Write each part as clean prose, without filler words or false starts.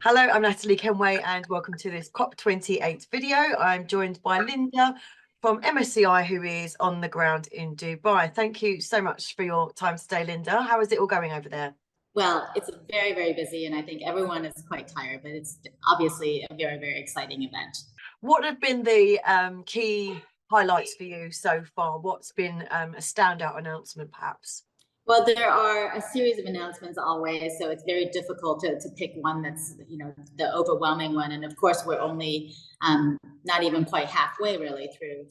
Hello, I'm Natalie Kenway and welcome to this COP28 video. I'm joined by Linda from MSCI, who is on the ground in Dubai. Thank you so much for your time today, Linda. How is it all going over there? Well, it's very, very busy, and I think everyone is quite tired, but it's obviously a very, very exciting event. What have been the key highlights for you so far? What's been a standout announcement, perhaps? Well, there are a series of announcements always, so it's very difficult to pick one that's, the overwhelming one. And of course, we're only not even quite halfway really through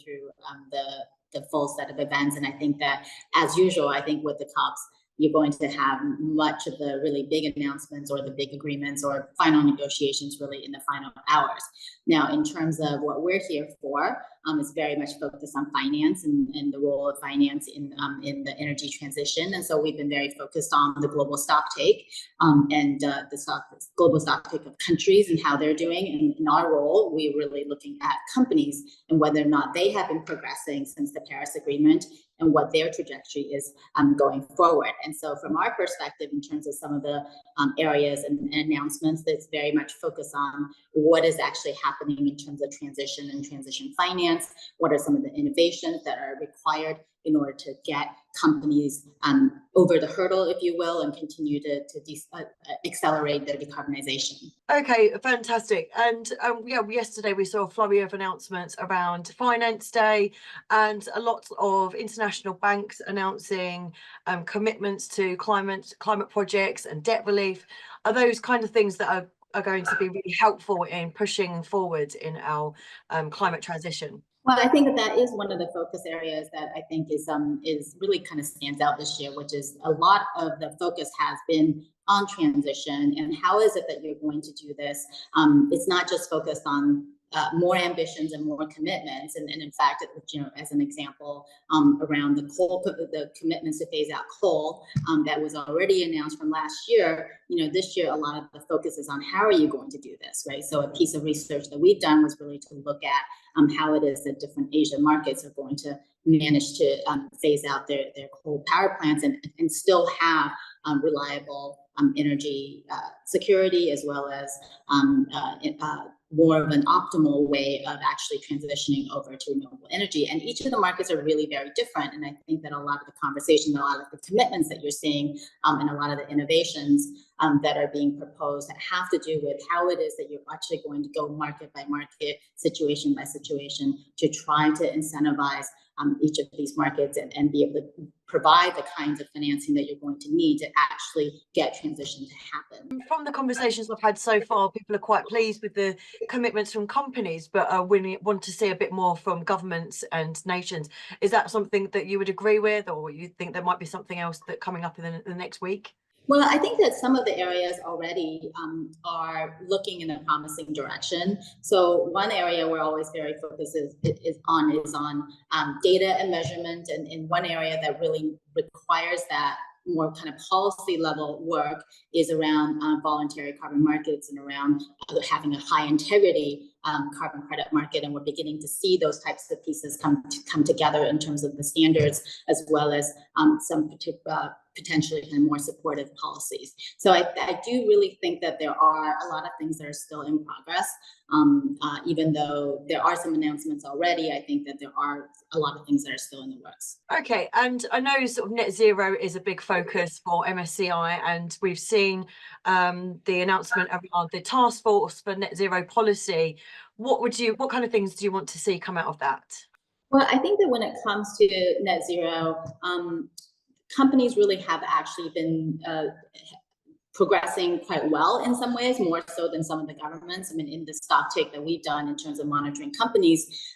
the full set of events. And I think that, as usual, I think with the COPs, you're going to have much of the really big announcements or the big agreements or final negotiations really in the final hours. Now, in terms of what we're here for, it's very much focused on finance and the role of finance in the energy transition. And so we've been very focused on the global stock take and the global stock take of countries and how they're doing. And in our role, we're really looking at companies and whether or not they have been progressing since the Paris Agreement and what their trajectory is going forward. And so from our perspective, in terms of some of the areas and announcements, that's very much focused on what is actually happening in terms of transition and transition finance. What are some of the innovations that are required in order to get companies over the hurdle, if you will, and continue to accelerate their decarbonization. Okay, fantastic. And yesterday we saw a flurry of announcements around Finance Day and a lot of international banks announcing commitments to climate projects and debt relief. Are those kind of things that are going to be really helpful in pushing forward in our climate transition? Well, I think that is one of the focus areas that I think is really kind of stands out this year, which is a lot of the focus has been on transition and how is it that you're going to do this? It's not just focused on more ambitions and more commitments, and in fact, as an example, around the commitments to phase out coal that was already announced from last year. This year a lot of the focus is on how are you going to do this, right? So a piece of research that we've done was really to look at how it is that different Asian markets are going to manage to phase out their coal power plants and still have reliable energy security, as well as more of an optimal way of actually transitioning over to renewable energy. And each of the markets are really very different. And I think that a lot of the conversation, a lot of the commitments that you're seeing, and a lot of the innovations that are being proposed that have to do with how it is that you're actually going to go market by market, situation by situation, to try to incentivize each of these markets and be able to provide the kinds of financing that you're going to need to actually get transition to happen. From the conversations I've had so far, people are quite pleased with the commitments from companies, but want to see a bit more from governments and nations. Is that something that you would agree with, or you think there might be something else that coming up in the next week? Well, I think that some of the areas already are looking in a promising direction. So one area we're always very focused is on data and measurement, and one area that really requires that more kind of policy level work is around voluntary carbon markets and around having a high integrity carbon credit market. And we're beginning to see those types of pieces come together in terms of the standards, as well as some potentially kind of more supportive policies. So I do really think that there are a lot of things that are still in progress. Even though there are some announcements already, I think that there are a lot of things that are still in the works. Okay, and I know sort of net zero is a big focus for MSCI, and we've seen the announcement around the task force for net zero policy. What kind of things do you want to see come out of that? Well, I think that when it comes to net zero, companies really have actually been progressing quite well in some ways, more so than some of the governments. I mean, in the stock take that we've done in terms of monitoring companies,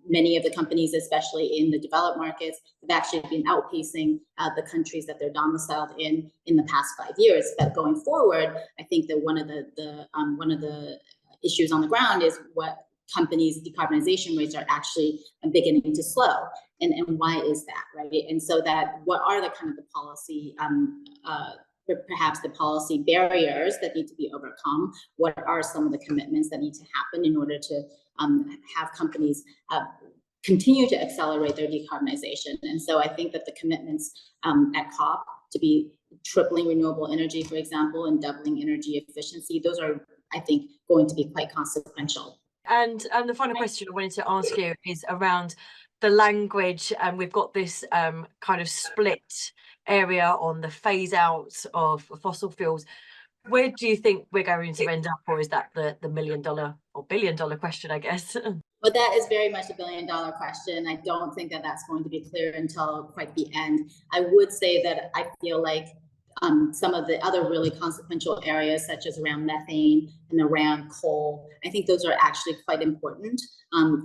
many of the companies, especially in the developed markets, have actually been outpacing the countries that they're domiciled in the past 5 years. But going forward, I think that one of the issues on the ground is what companies' decarbonization rates are actually beginning to slow. And why is that, right? And so that what are the kind of the policy perhaps the policy barriers that need to be overcome? What are some of the commitments that need to happen in order to have companies continue to accelerate their decarbonization? And so I think that the commitments at COP to be tripling renewable energy, for example, and doubling energy efficiency, those are, I think, going to be quite consequential. And the final question I wanted to ask you is around the language, and we've got this kind of split area on the phase out of fossil fuels. Where do you think we're going to end up, or is that the $1 million or $1 billion question, I guess? But that is very much a $1 billion question. I don't think that that's going to be clear until quite the end. I would say that I feel like some of the other really consequential areas, such as around methane and around coal, I think those are actually quite important.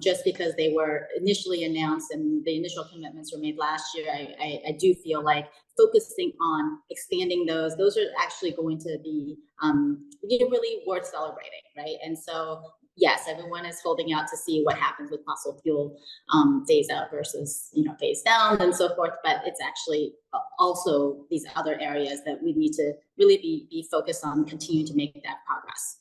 Just because they were initially announced and the initial commitments were made last year, I do feel like focusing on expanding those are actually going to be really worth celebrating, right? And so yes, everyone is holding out to see what happens with fossil fuel phase out versus phase down and so forth. But it's actually also these other areas that we need to really be focused on, continue to make that progress.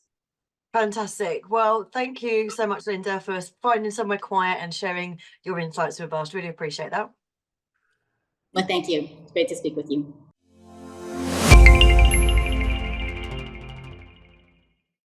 Fantastic. Well, thank you so much, Linda, for finding somewhere quiet and sharing your insights with us. Really appreciate that. Well, thank you. It's great to speak with you.